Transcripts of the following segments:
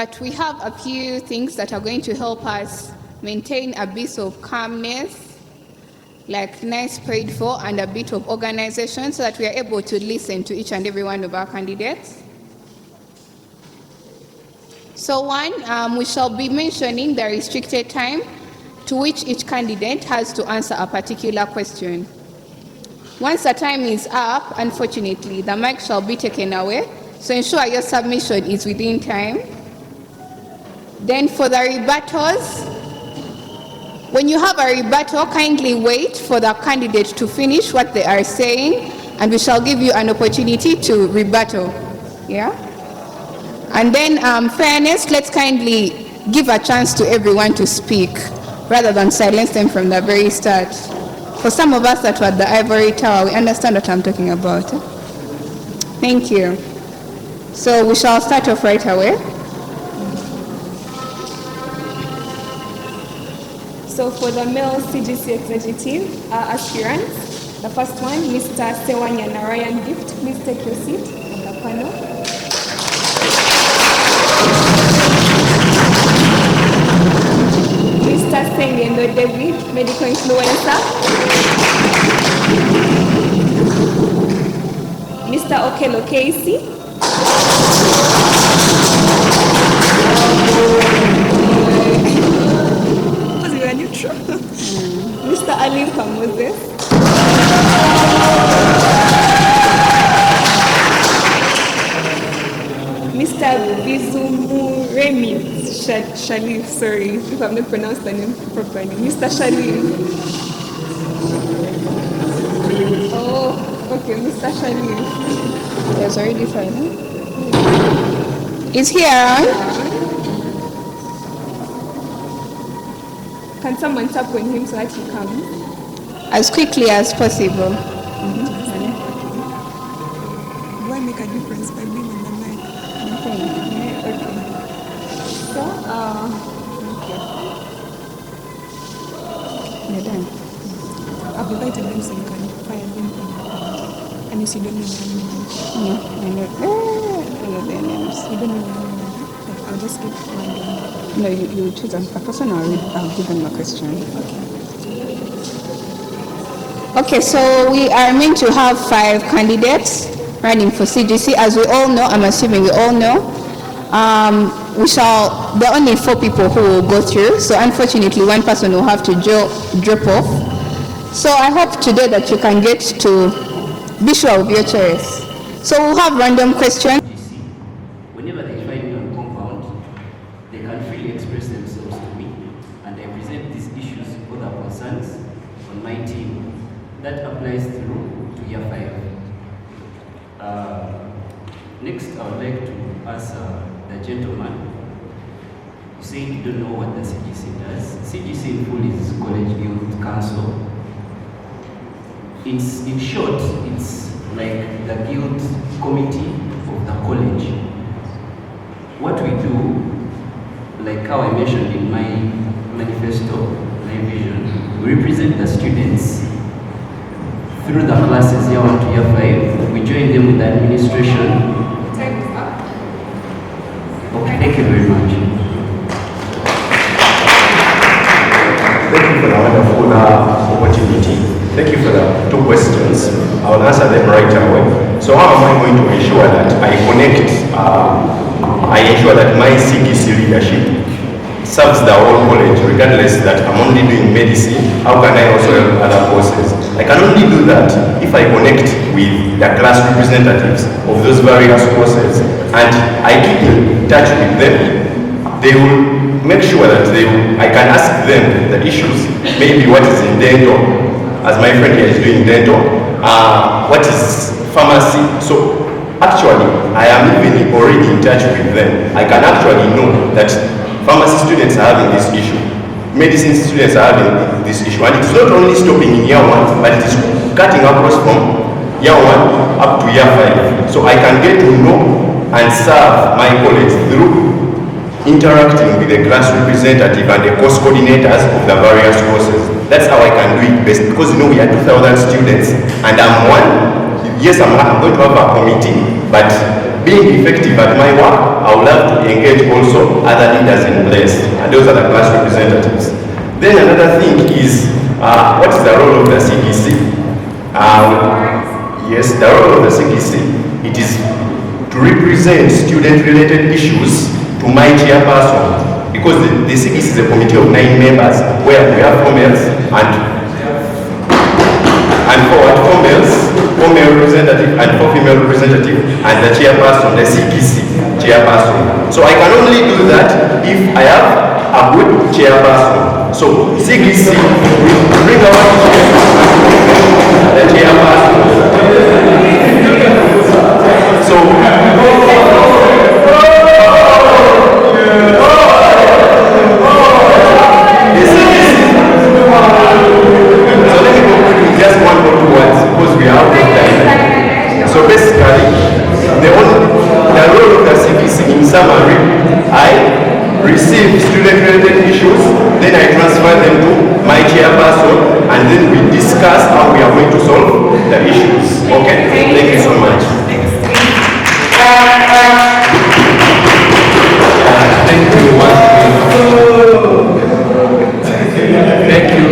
but we have a few things that are going to help us maintain a bit of calmness, like nice prayed for, and a bit of organization so that we are able to listen to each and every one of our candidates. So one, we shall be mentioning the restricted time to which each candidate has to answer a particular question. Once the time is up, unfortunately, the mic shall be taken away, so ensure your submission is within time. Then for the rebuttals, when you have a rebuttal, kindly wait for the candidate to finish what they are saying, and we shall give you an opportunity to rebuttal. Yeah? And then fairness, let's kindly give a chance to everyone to speak, rather than silence them from the very start. For some of us that were at the ivory tower, we understand what I'm talking about. Thank you. So we shall start off right away. So for the male CGC executive aspirants, the first one, Mr. Sewanya Narayan Gift, please take your seat on the panel. Mr. Sengendo David, medical influencer. Mr. Okelo Casey. Mr. Alimpa Moses. Mr. Bizumuremi Shalif, sorry if I've not pronounced the name properly. Mr. Shalif. Oh, okay, Mr. Shalif. There's already fine. Is he around? Can someone tap on him so that he comes? As quickly as possible. Do I make a difference by being on the mic? Okay. So, okay. You're done. I've invited them so you can fire them. And if you don't know their names. No, I know their names. You don't know their names? I'll just give one. No, you choose a person, or I'll give them a question. Okay, so we are meant to have 5 candidates running for CGC. As we all know, I'm assuming we all know, there are only 4 people who will go through, so unfortunately one person will have to drop off. So I hope today that you can get to be sure of your choice. So we'll have random questions. Whenever they find me on compound, they can freely express themselves to me, and I present these issues or the concerns on my team. That applies through to year 5. Next, I would like to ask the gentleman who said you don't know what the CGC does. CGC in full is College Youth Council. In short, it's like the guild committee of the college. What we do, like how I mentioned in my manifesto, my vision, we represent the students through the classes year 1 to year 5. We join them with the administration. Time is up. Okay, thank you very much. Thank you for the wonderful opportunity. Thank you for the 2 questions. I will answer them right away. So how am I going to ensure that I ensure that my CGC leadership serves the whole college, regardless that I'm only doing medicine? How can I also help other courses? I can only do that if I connect with the class representatives of those various courses, and I keep in touch with them. They will make sure that I can ask them the issues, maybe what is in dental, as my friend here is doing dental, what is pharmacy. So actually, I am even already in touch with them. I can actually know that pharmacy students are having this issue, medicine students are having this issue, and it's not only stopping in year 1, but it is cutting across from year 1 up to year 5. So I can get to know and serve my college through interacting with the class representative and the course coordinators of the various courses. That's how I can do it best, because we are 2,000 students and I'm one. Yes, I'm going to have a committee, but being effective at my work, I would love to engage also other leaders in place, and those are the class representatives. Then another thing is, what is the role of the CDC? Yes, the role of the CDC, it is to represent student-related issues to my chairperson, because the CDC is a committee of 9 members, where we have 4 males and 4 male representative and 4 female representative, and the chairperson, the CDC chairperson. So I can only do that if I have a good chairperson. So CDC will bring our the chairperson. So just one or two words, because we are out of time. So basically, the role of the CPC in summary, I receive student-related issues, then I transfer them to my chairperson, and then we discuss how we are going to solve the issues. Okay? Thank you so much.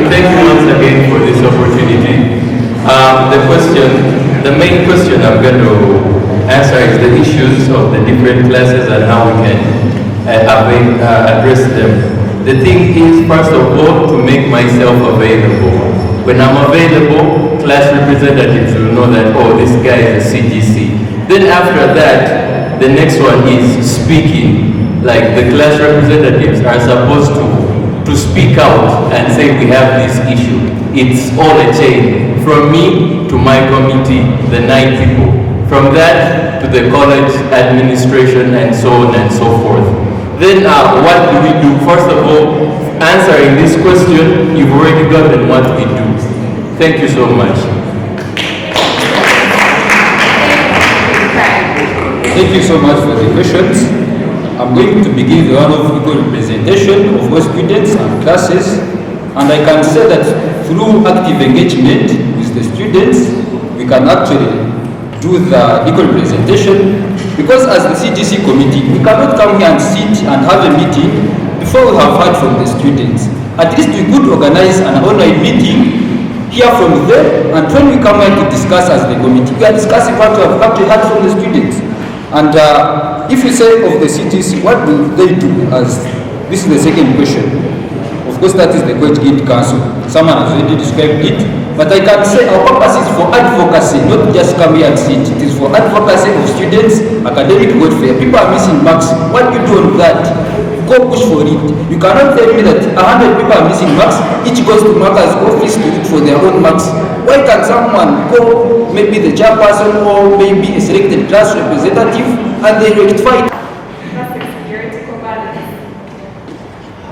Thank you once again for this opportunity. The main question I'm going to answer is the issues of the different classes and how we can address them. The thing is, first of all, to make myself available. When I'm available, class representatives will know that, oh, this guy is a CGC. Then after that, the next one is speaking. Like the class representatives are supposed to speak out and say we have this issue. It's all a chain. From me to my committee, the 9 people. From that to the college administration and so on and so forth. Then what do we do? First of all, answering this question, you've already gotten what we do. Thank you so much. Thank you so much for the questions. I'm going to begin the one of equal representation of all students and classes, and I can say that through active engagement with the students, we can actually do the equal representation, because as the CGC committee, we cannot come here and sit and have a meeting before we have heard from the students. At least we could organize an online meeting, hear from them, and when we come here to discuss as the committee, we are discussing what we have actually heard from the students. And if you say of the CGC, what do they do? As this is the second question. Of course, that is the Coach Guild Council. Someone has already described it. But I can say our purpose is for advocacy, not just come here and sit. It is for advocacy of students, academic welfare. People are missing marks. What do you do on that? Go push for it. You cannot tell me that 100 people are missing marks, each goes to Marker's office to look for their own marks. Why can someone go, maybe the chairperson or maybe a selected class representative, and they rectify it?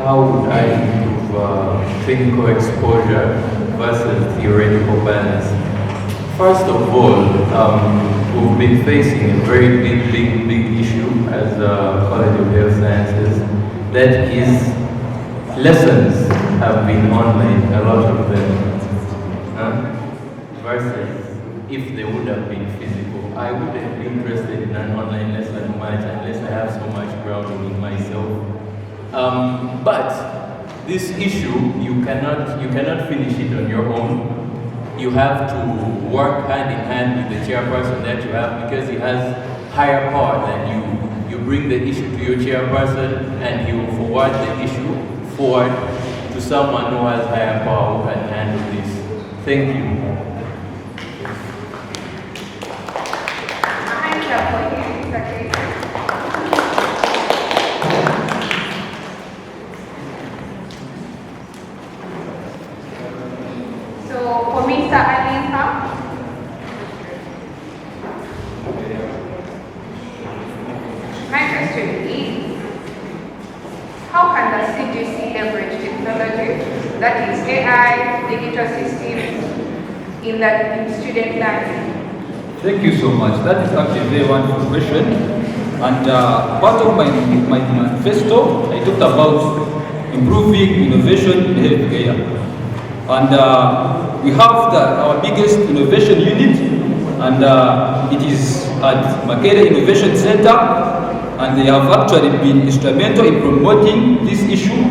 How would I improve technical exposure versus theoretical balance? First of all, we've been facing a very big issue as a College of Health Sciences. That is, lessons have been online, a lot of them, versus if they would have been physical. I wouldn't be interested in an online lesson much unless I have so much grounding in myself. But this issue, you cannot finish it on your own. You have to work hand in hand with the chairperson that you have, because he has higher power than you. You bring the issue to your chairperson and he will forward the issue forward to someone who has higher power who can handle this. Thank you. in student learning? Thank you so much. That is actually a very wonderful question. And part of my manifesto, I talked about improving innovation in healthcare. And we have our biggest innovation unit and it is at Makerere Innovation Center, and they have actually been instrumental in promoting this issue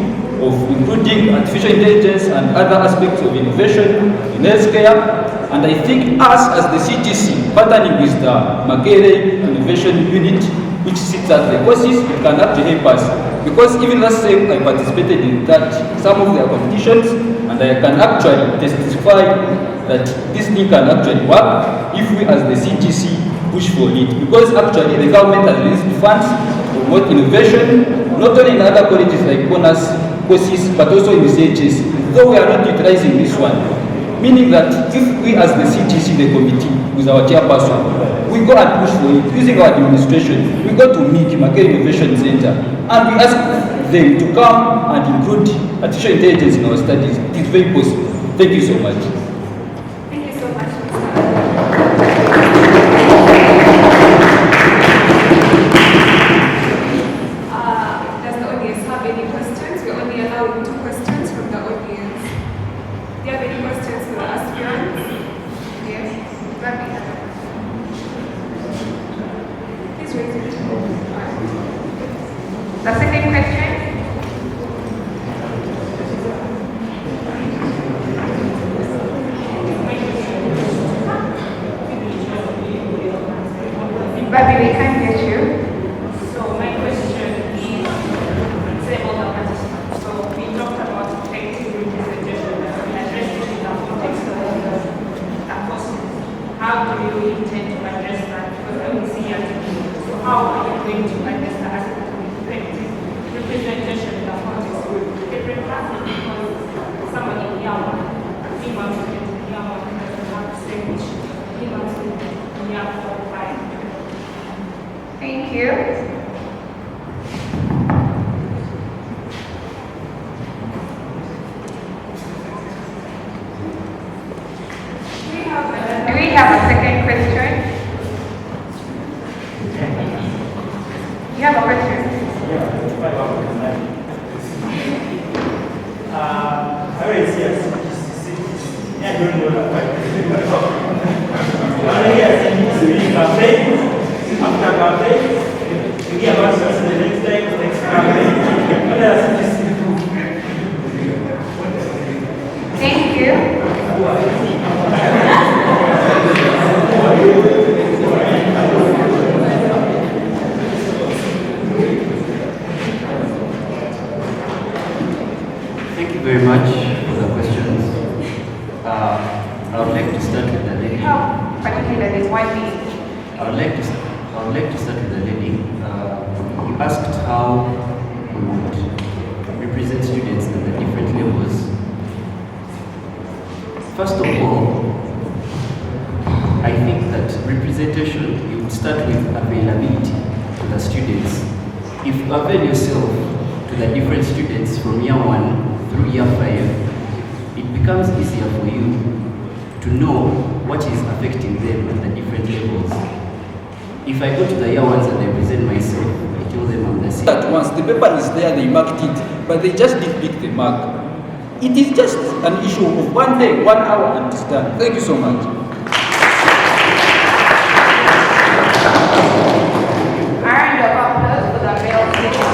of including artificial intelligence and other aspects of innovation in healthcare. And I think us as the CTC, partnering with the Makerere Innovation Unit, which sits at the courses, it can actually help us. Because even last time I participated in that, some of their competitions, and I can actually testify that this thing can actually work if we as the CTC push for it. Because actually the government has released funds to promote innovation, not only in other colleges like bonus courses, but also in the CHS, though we are not utilizing this one. Meaning that if we as the CTC, the committee, with our chairperson, we go and push for it, using our administration, we go to Makerere Innovation Center, and we ask them to come and include artificial intelligence in our studies. It is very possible. Thank you so much. Thank you so much, does the audience have any questions? We're only allowing 2 questions from the audience. Do you have any questions for the aspirants? Yes? Please raise your hand. The second question. Baby, we can't get you. So my question is, say about the participants. So we talked about effective representation and addressing it in the context of the courses. How do you intend to address that? Because I will see as so how are you going to address the aspect of effective representation in the context of different classes? Because someone in year one, a female student in year one doesn't have the same issue. Female student in year 4 or 5. Thank you. Do we have a second question? You have a question? I already see us. I don't know that. After campaign, we give us the next time, next campaign. What else is this? Thank you. Thank you very much for the questions. I would like to start with the lady. How particularly 1 minute? I would like to start with the lady. You asked how we would represent students at the different levels. First of all, I think that representation, you would start with availability to the students. If you avail yourself to the different students from year 1 through year 5, it becomes easier for you to know what is affecting them at the different levels. If I go to the year ones and I present myself, I tell them I'm the same. At once, the paper is there, they marked it, but they just didn't pick the mark. It is just an issue of 1 day, 1 hour, and it's done. Thank you so much. A round of applause for the male students.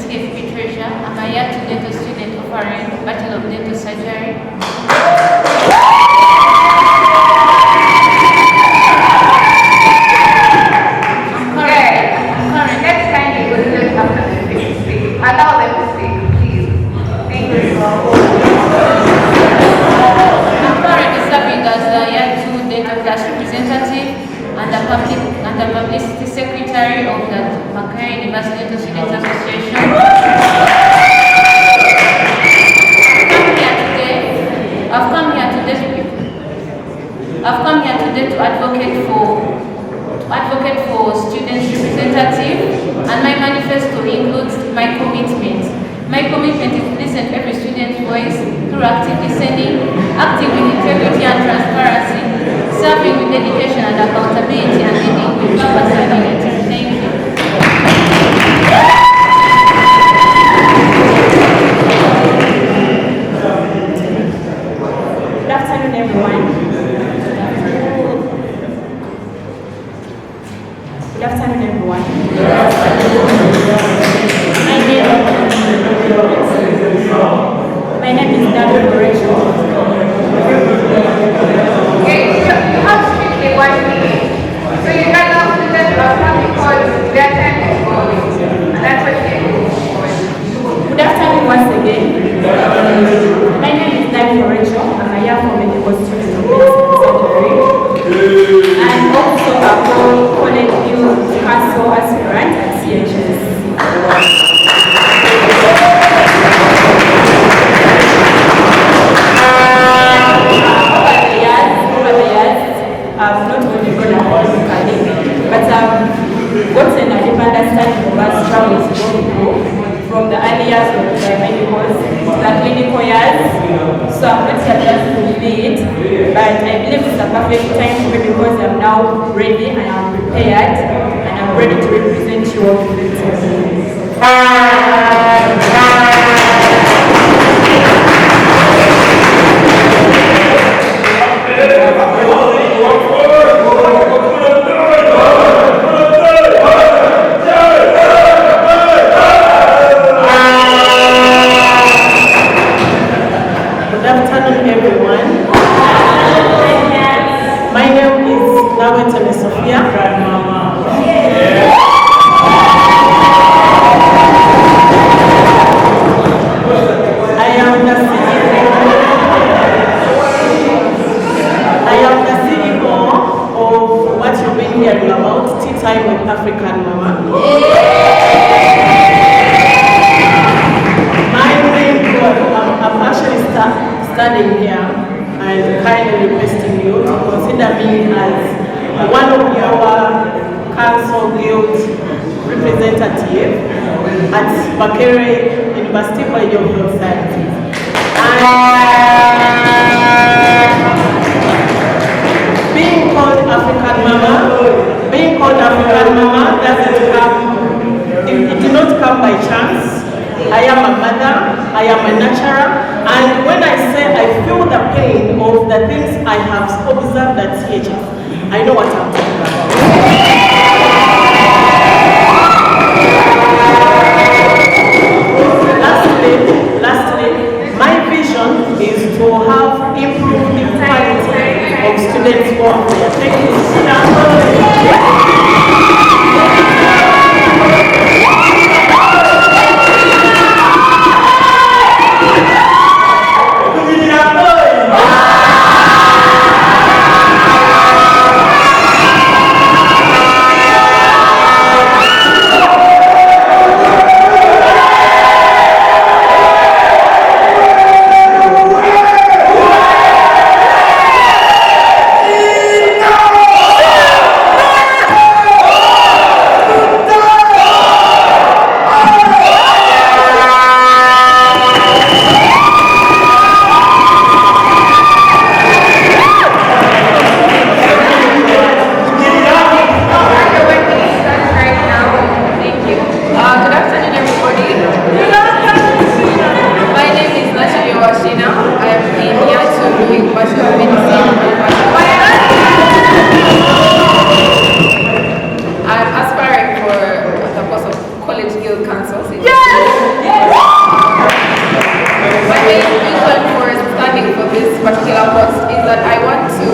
F. Patricia. I'm a year 2 dental student offering Bachelor of Dental Surgery. Next time you will just after them to speak. Allow them to speak, please. Thank you. I'm currently serving as the year 2 dental class representative and the publicity secretary of the Makerere University Dental Students Association. I've come here today to advocate for students representative, and my manifesto includes my commitment. My commitment is to listen to every student's voice through active listening, acting with integrity and transparency, serving with dedication and accountability, and leading with purpose and unity. Thank you. Good afternoon, everyone. Good afternoon, everyone. My name is David Rachel. Okay, so you have strictly 1 minute. So you can now students are coming because their time is going. And that's what you're doing. Good afternoon once again. My name is David Rachel. I'm a young medical student of medicine surgery. And also a college youth council aspirant at CHS. Over the years, I've not only grown academically, but I've gotten a deep understanding of our struggles from the early years of the medicals to the clinical years. So I'm not here just to lead, but I believe it's a perfect time for me because I'm now ready and I'm prepared and I'm ready to represent you all effectively. Good afternoon, everyone. My name is Nawetele Sophia. I am the CEO of what you've been hearing about, Tea Time with African Mama. I'm actually standing here and kindly requesting you to consider me as one of your council guild representative at Makerere University College of Health Sciences. Being called African Mama doesn't come, it did not come by chance. I am a mother, I am a nurturer, and when I say I feel the pain of the things I have observed at CHS, I know what I'm talking about. Lastly, my vision is to have improved the quality of students' work. Thank you. I'm aspiring for the post of college guild council. My main reason for studying for this particular post is that I want to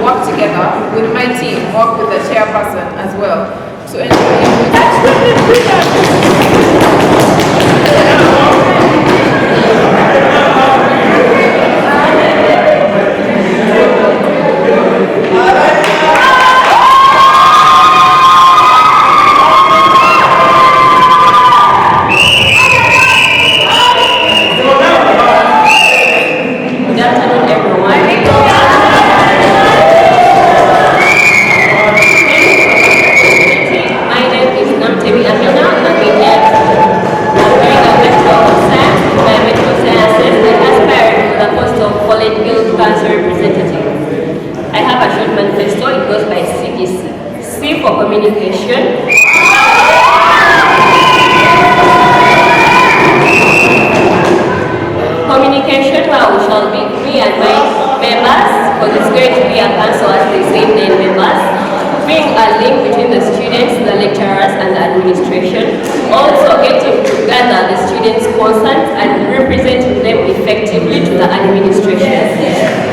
work together with my team, work with the chairperson as well, to communication. Communication, where we shall be, me and my members, because it's going to be a council as the same name members, being a link between the students, the lecturers, and the administration. Also getting together the students' concerns and representing them effectively to the administration.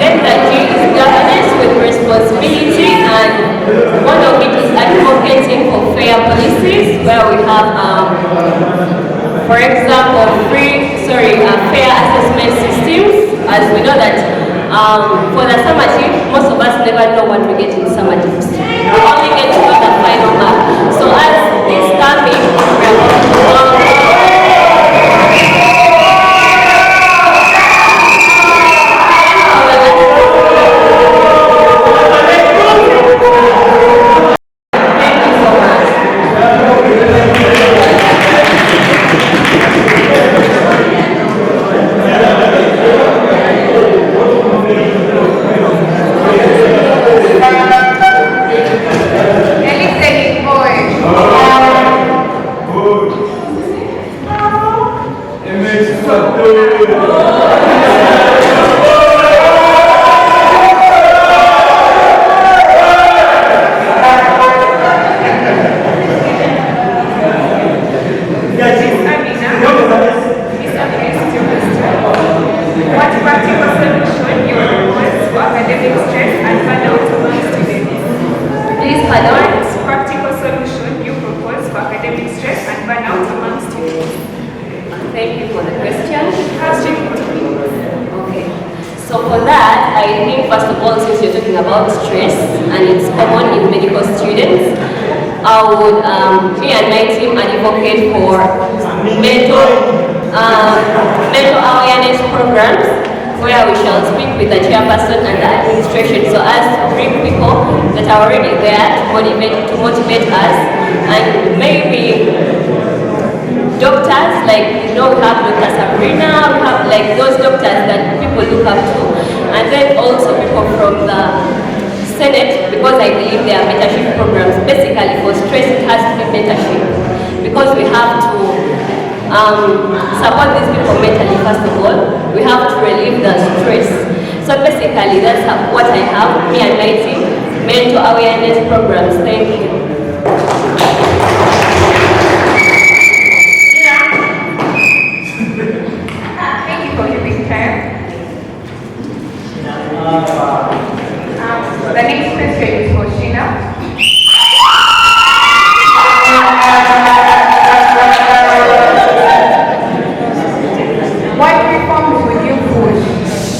Then the G is governance with responsibility, and one of it is advocating for fair policies, where we have, for example, fair assessment systems, as we know that for the summative, most of us never know what we get in summatives. We only get to know the final mark. So as this coming, we are going to me and my team advocate for mental awareness programs, where we shall speak with the chairperson and the administration, so as to bring people that are already there to motivate us, and maybe doctors, like, you know, we have Dr. Sabrina, we have like those doctors that people look up to, and then also people from the Senate, because I believe there are mentorship programs. Basically for stress it has to be mentorship, because we have to support these people mentally. First of all, we have to relieve the stress. So basically that's what I have, me and my team, mental awareness programs. Thank you. Thank you for giving time. The next question is for Sheena. What reforms would you push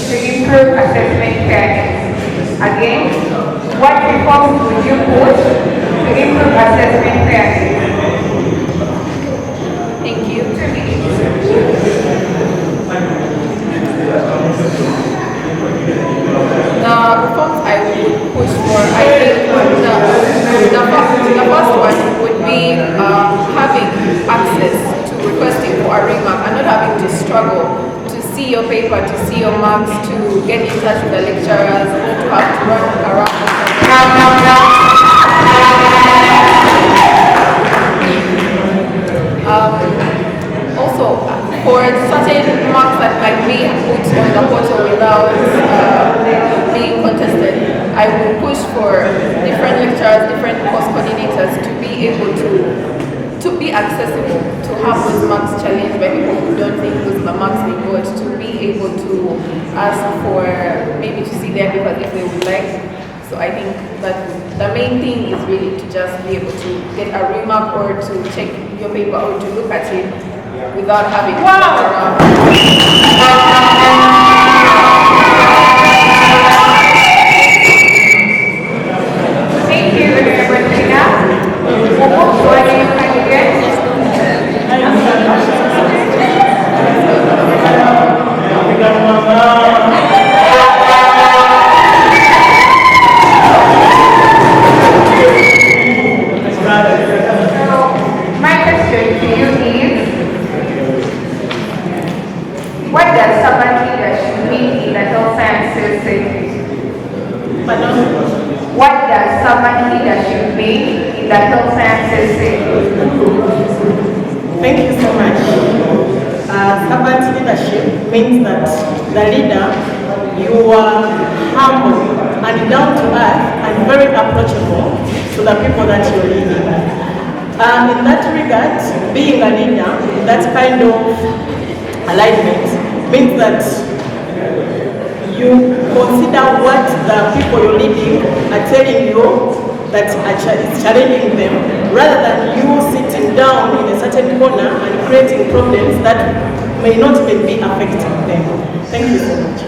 to improve assessment fairness? Again, what reforms would you push to improve assessment fairness? Thank you. The reforms I would push for, I think the first one would be having access to requesting for a remark and not having to struggle to see your paper, to see your marks, to get in touch with the lecturers, not to have to run around. Also, for certain marks that might be put on the portal without being contested, I will push for different lecturers, different course coordinators to be able to be accessible possible to have those marks challenged by people who don't think those marks they got, to be able to ask for maybe to see their papers if they would like. So I think that the main thing is really to just be able to get a remark or to check your paper or to look at it without having to go around. Thank you, Honorable Tina. We'll move to our next candidate. My question to you is, what does servant leadership mean in the health sciences setting? What does servant leadership mean in the health sciences setting? Thank you so much. Servant leadership means that the leader, you are humble and down to earth and very approachable to the people that you're leading. In that regard, being a leader, that kind of alignment means that you consider what the people you're leading are telling you that is challenging them, rather than you sitting down in a certain corner and creating problems that may not even be affecting them. Thank you so much.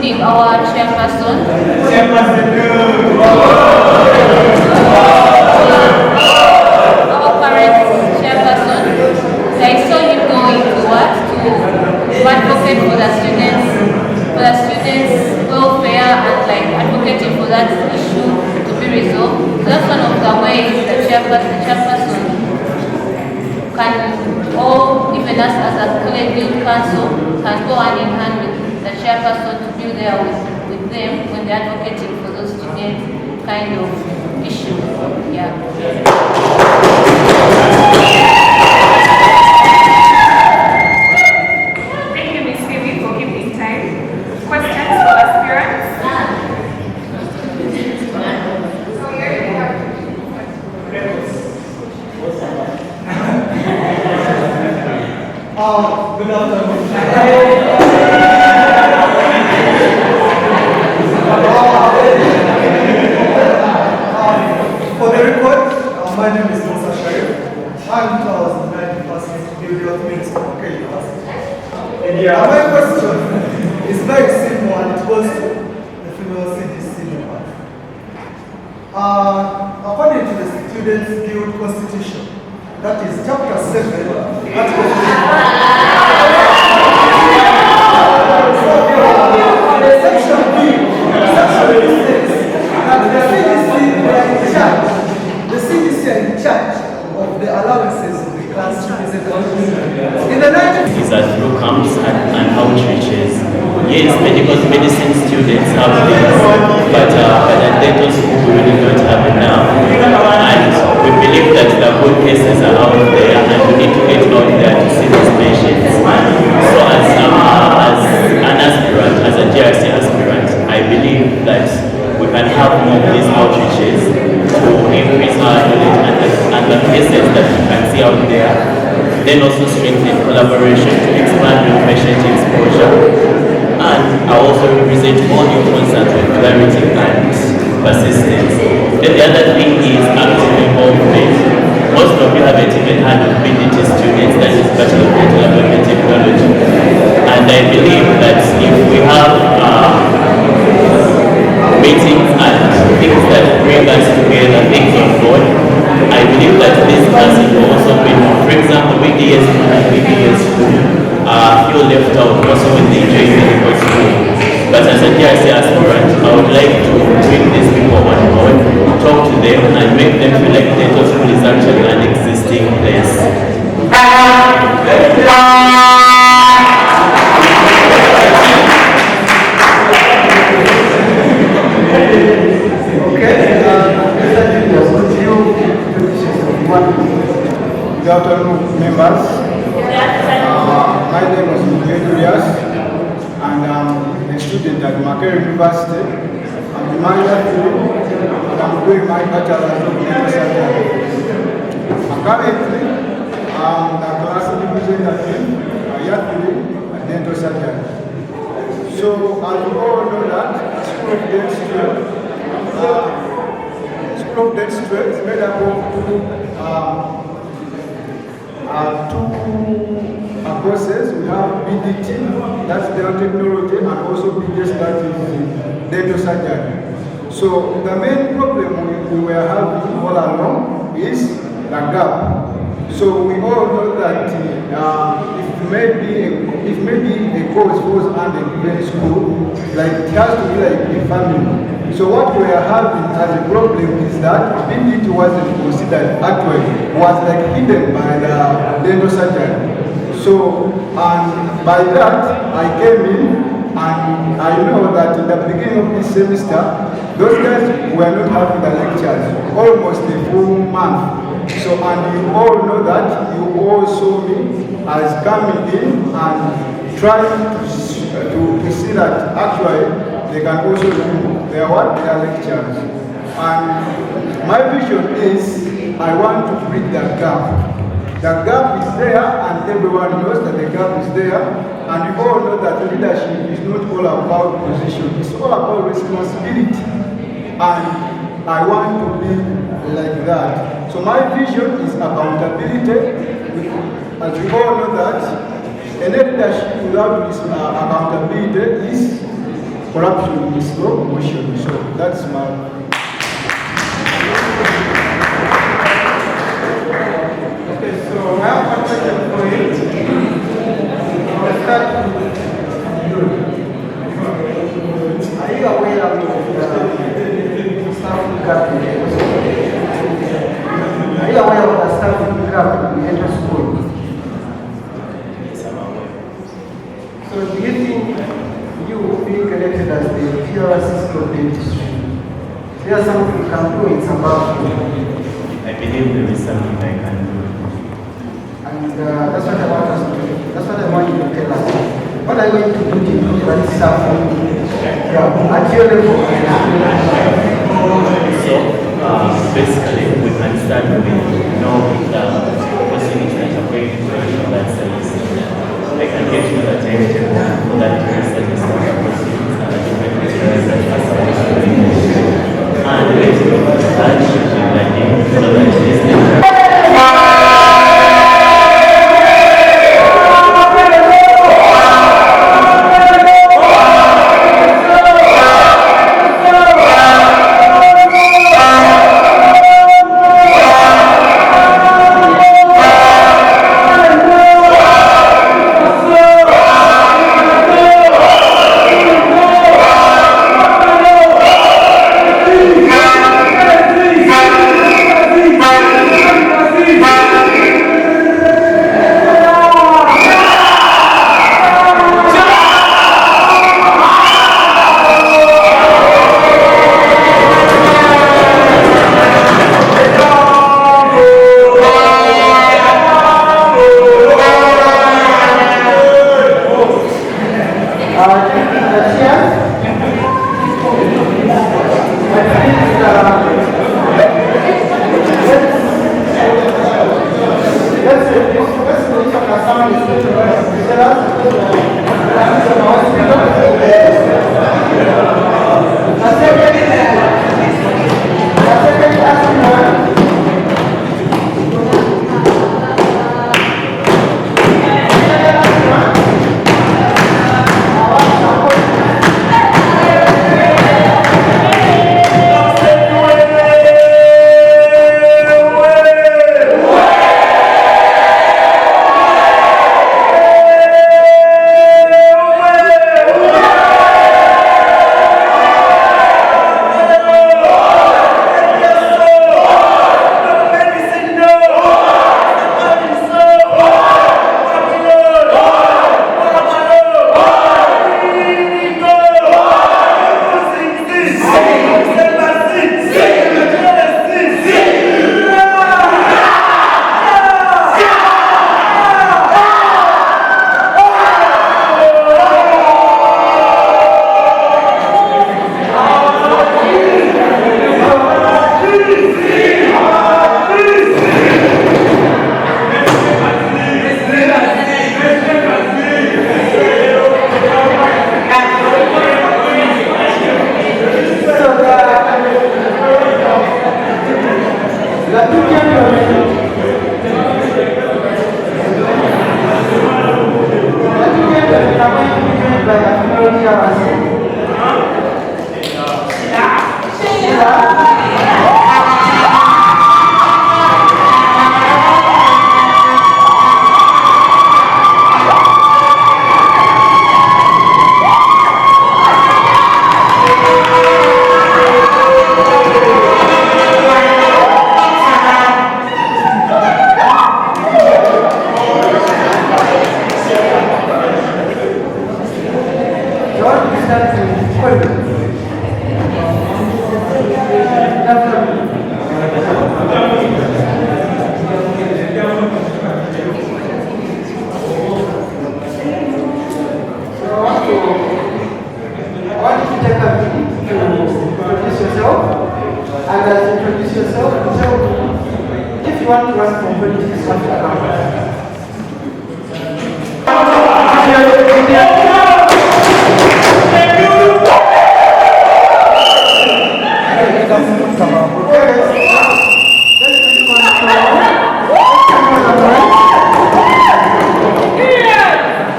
including our chairperson. Our current chairperson. I saw him going to what? To advocate for the students' welfare and like advocating for that issue to be resolved. So that's one of the ways the chairperson can, or even us as a college youth council, can go hand in hand with the chairperson to be there with them when they're advocating for those students kind of issue. Yeah. Thank you, Ms. Phoebe, for giving time. Questions for aspirants? Good afternoon. For the record, my name is Musa Sharif. I'm 2009 Bibliothèque of Makerere University. My question is very simple and it goes to the female CDC member. According to the Students' Guild Constitution, that is chapter 7, article 3. Section B says that the CDC are in charge of the allowances of the class representatives. In the 90s, is that through camps and outreaches. Yes, medicine students have this, but at dental school we really don't have it now. And we believe that the good cases are out there and we need to get out there to see these patients. So as an aspirant, as a GRC aspirant, I believe that we can have more of these outreaches to increase our knowledge and the cases that we can see out there. Then also strengthen collaboration to expand new patient exposure. And I also represent more new concerns with clarity and persistence. Then the other thing is active involvement. Most of you haven't even heard of BDT students, that is Bachelor of Dental Appointment Technology. And I believe that if we have meetings and things that bring us together, things on board, I believe that this classes will also be more. For example, BDS and BDS feel left out also when they join medical school. But as a GRC aspirant, I would like to bring these people on board, talk to them and make them feel like dental school is actually an existing place. Good afternoon, members. My name is Makerere, and I'm a student at Makerere University. I'm a minor and I'm doing my bachelor's of dental surgery. Currently, I'm the class representative at dental surgery. So, as you all know that School of Dentistry is made up of two courses. We have BDT, that's dental technology, and also BDS, that is dental surgery. So the main problem we were having all along is the gap. So we all know that if maybe a course goes under given school, like it has to be like a family. So what we are having as a problem is that BDT wasn't considered, actually was like hidden by the dental surgery. So, and by that I came in, and I know that in the beginning of this semester, those guys were not having the lectures, almost a full month. So, and you all know that, you all saw me as coming in and trying to see that actually they can also do their lectures. And my vision is, I want to bridge that gap. The gap is there, and everyone knows that the gap is there. And you all know that leadership is not all about position, it's all about responsibility. And I want to be like that. So my vision is accountability. As we all know that, any leadership without this accountability is corruption is slow motion. So that's my. Okay, so I have a question for you. Let's start with you. Are you aware of the staff gap in the school? Are you aware of the staff gap in the school? So do you think you being elected as the PRC of the industry, there's something you can do, it's about you? I believe there is something I can do. And that's what I want us to, that's what I want you to tell us. What are you going to do to improve that staff at your level? So basically we can start with the opportunities that are going to provide that service. I can get you the timetable for that service and the proceedings and the different materials that are supposed to be used. And let's go to that with the name so that this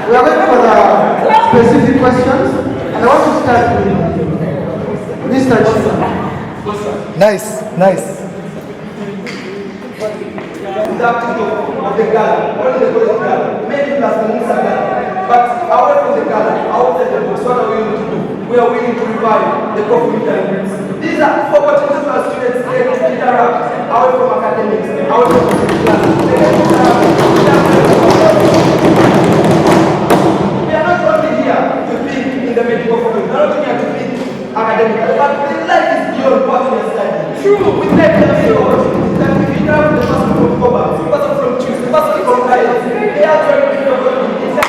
We are going for the specific questions, and I want to start with Nice. Of the gala, only the college gala, maybe plus the Musa gala. But away from the gala, outside the books, what are we willing to do? We are willing to revive the coffee meeting. These are opportunities for our students to interact away from academics, away from the class. We are not only here to think in the medical field, we are not here to think academic, but the life is beyond what we are studying. True, we take the field. That we interact with the person from Koba, the person from Choose, the person from Guidance. They are trying to think about it. It's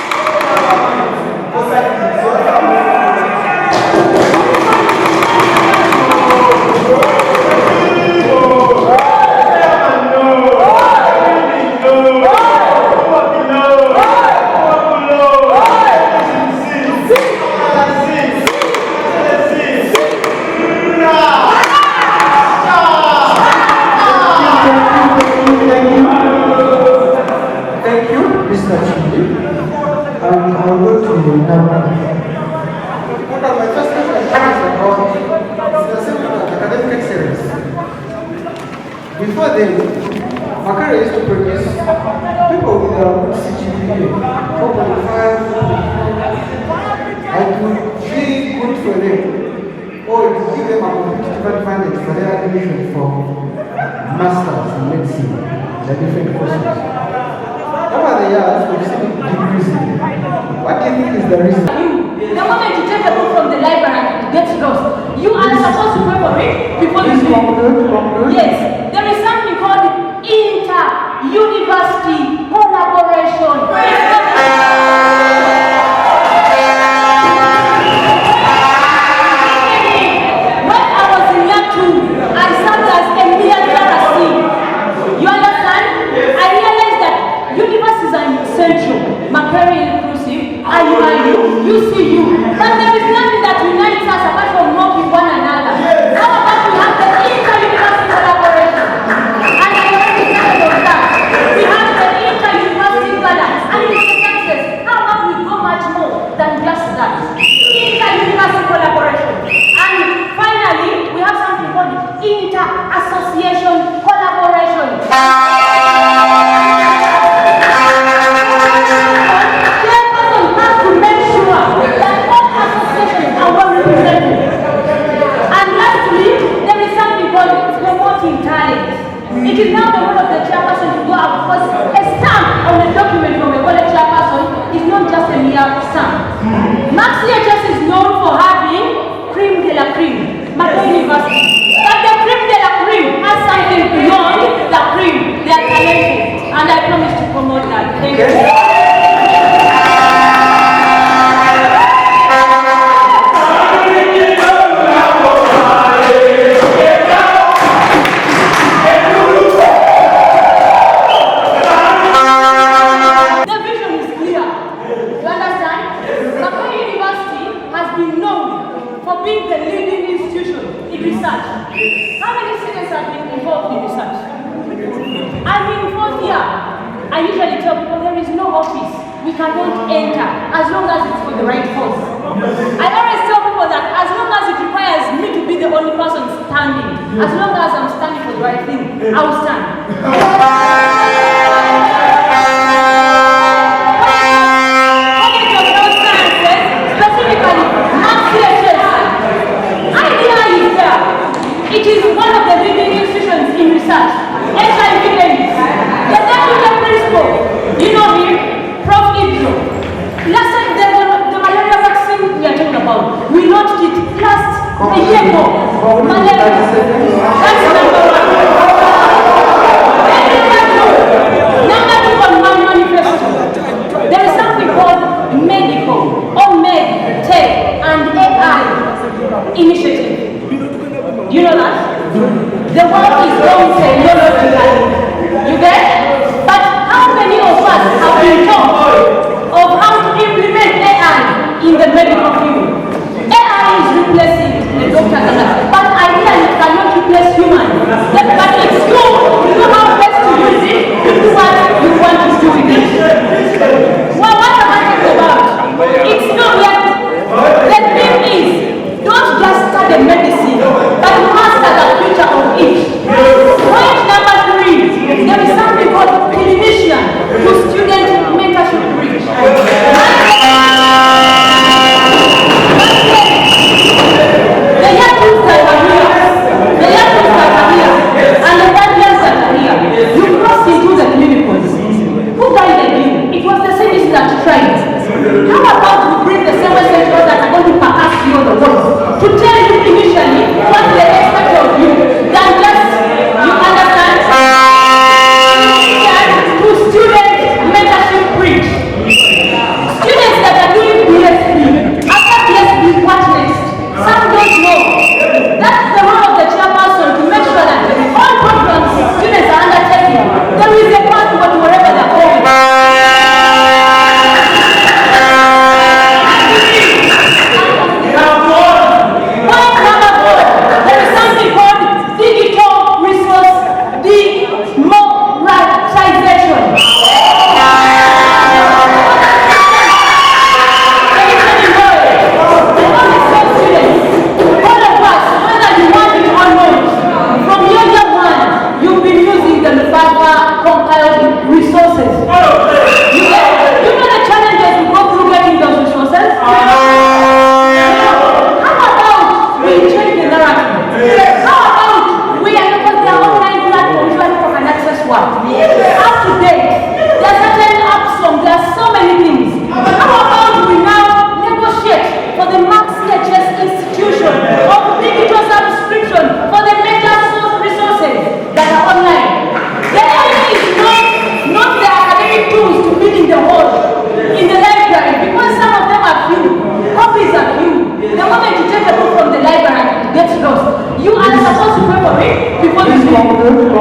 Before then, Makerere used to produce people with a good CGPA, 4.5, and it would be good for them, or it would give them a competitive advantage for their admission for masters in medicine, the different courses. Over the years, we've seen it decreasing. What do you think is the reason? The moment you take a book from the library and it gets lost, you are supposed to pay for it before you leave. Yes. There is something called inter-university collaboration. When I was in year 2, I served as a military. You understand? I realized that universities are essential. Makerere inclusive, IUIU, UCU. But there is nothing that unites us apart from knowing one another. How about we have the inter-university collaboration? And I already started on that. We have the inter-university balance. And it is a success. How about we go much more than just that? Inter-university collaboration. And finally, we have something called inter-association collaboration. It is now the role of the chairperson to go out because a stamp on a document from a college chairperson is not just a mere stamp. Max CHS is known for having cream de la cream, Makerere University. But the cream de la cream has something beyond the cream. They are talented, and I promise to promote that. Thank you. I usually tell people there is no office we cannot enter as long as it's for the right cause. I always tell people that as long as it requires me to be the only person standing, as long as I'm standing for the right thing, I will stand. Specifically, idea is there. It is one of the leading institutions in research. HIV AIDS. The deputy principal, you know him, Prof. Idro. Last time, the malaria vaccine we are talking about, we launched it last a year ago. Malaria. That's number one.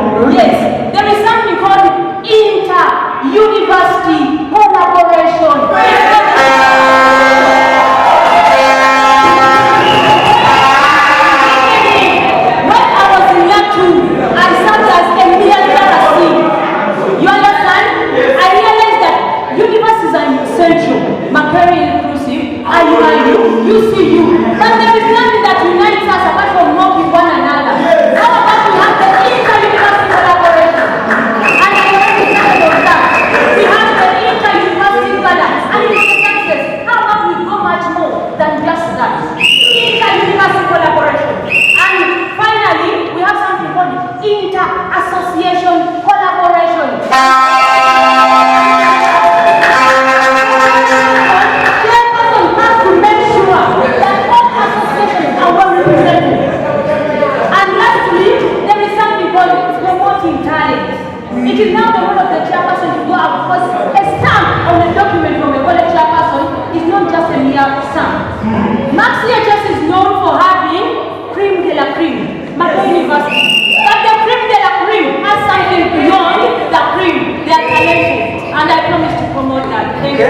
Yes, there is something called inter-university collaboration. When I was in year 2, I served as a trustee. You understand? I realized that universities are essential, Makerere inclusive, IUIU, UCU, but there is nothing that unites us apart from working one another. How about we have the inter-university collaboration? And I already started on that. We have the inter-university gala, and it's a success. How about we go much more than just that? Inter-university collaboration. And finally, we have something called inter-association collaboration. Chairperson has to make sure that all associations are well represented. And lastly, there is something called promoting talent. It is now the role of the chairperson to go out, because a stamp on a document from a college chairperson is not just a mere stamp. Max CHS is known for having cream de la cream, Makerere University. But the cream de la cream has something beyond the cream. They are talented, and I promise to promote that. Thank you.